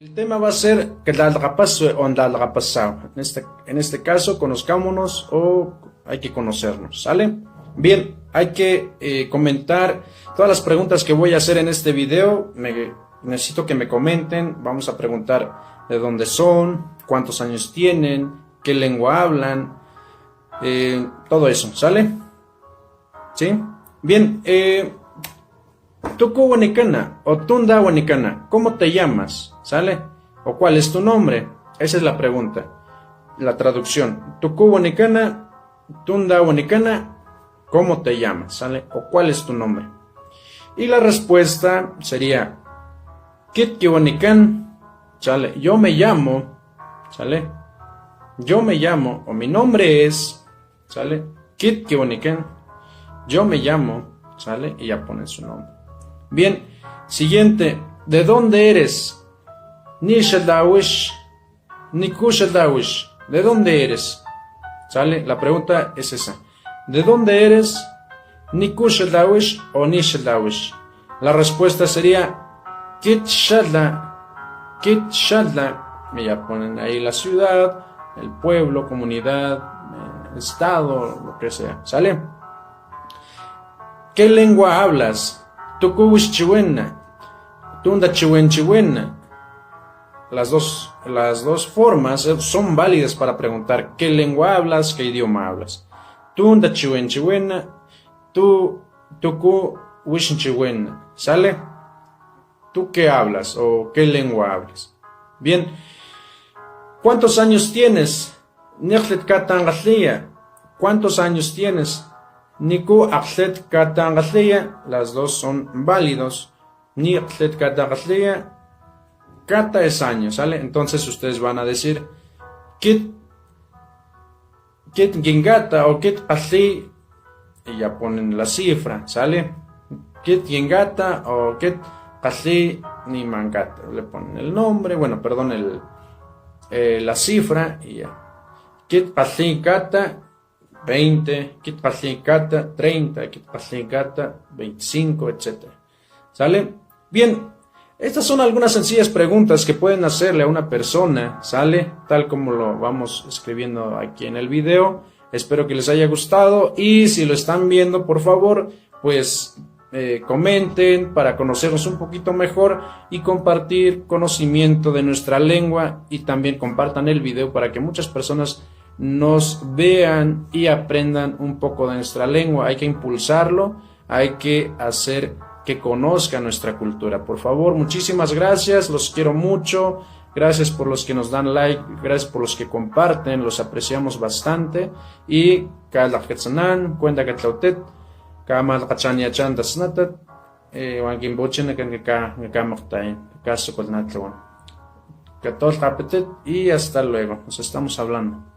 El tema va a ser que la pasó o la pasado. En este caso, conozcámonos o hay que conocernos, ¿sale? Bien, hay que comentar todas las preguntas que voy a hacer en este video. Necesito que me comenten. Vamos a preguntar de dónde son, cuántos años tienen, qué lengua hablan, todo eso, ¿sale? ¿Sí? Bien, Tuku Wanicana o Tunda Wanicana, ¿cómo te llamas? ¿Sale? ¿O cuál es tu nombre? Esa es la pregunta. La traducción. Tuku Wanicana, Tunda Wanicana, ¿cómo te llamas? ¿Sale? ¿O cuál es tu nombre? Y la respuesta sería Kitki Wanikan, ¿sale? Yo me llamo, ¿sale? Yo me llamo, o mi nombre es, ¿sale? Kitki Wanikan, yo me llamo, ¿sale? Y ya ponen su nombre. Bien, siguiente, ¿de dónde eres? Nishadawish, Nikushadawish, ¿de dónde eres? ¿Sale? La pregunta es esa. ¿De dónde eres? Nikushadawish o Nishadawish. La respuesta sería Kitshadla, Kitshadla. Y ya ponen ahí la ciudad, el pueblo, comunidad, estado, lo que sea. ¿Sale? ¿Qué lengua hablas? Tukuwish chiwena, Tunda chiwen chiwena. Las dos formas son válidas para preguntar qué lengua hablas, qué idioma hablas. Tunda chiwen chiwena, tuku wish chiwena. ¿Sale? ¿Tú qué hablas o qué lengua hablas? Bien. ¿Cuántos años tienes? Nechlet katangatlia. ¿Cuántos años tienes? Niku Axlet Katangatlia, las dos son válidos. Ni Axlet Katangatlia, Kata es año, ¿sale? Entonces ustedes van a decir Kit Gingata o Kit Asli, y ya ponen la cifra, ¿sale? Kit Gingata o Kit Asli ni Mangata, le ponen el nombre, bueno, perdón, la cifra y ya. Kit Asli Kata 20, Kit Kata 30, Kit Kata 25, etc. ¿Sale? Bien, estas son algunas sencillas preguntas que pueden hacerle a una persona, ¿sale? Tal como lo vamos escribiendo aquí en el video. Espero que les haya gustado y si lo están viendo, por favor, pues comenten para conocernos un poquito mejor y compartir conocimiento de nuestra lengua, y también compartan el video para que muchas personas nos vean y aprendan un poco de nuestra lengua. Hay que impulsarlo, hay que hacer que conozcan nuestra cultura. Por favor, muchísimas gracias, los quiero mucho, gracias por los que nos dan like, gracias por los que comparten, los apreciamos bastante. Y cada ketsanan cuenta que tlautet kamal kachania chanda snatat wangin bochen que moktai caso con natlo. Que todos apetit y hasta luego, nos estamos hablando.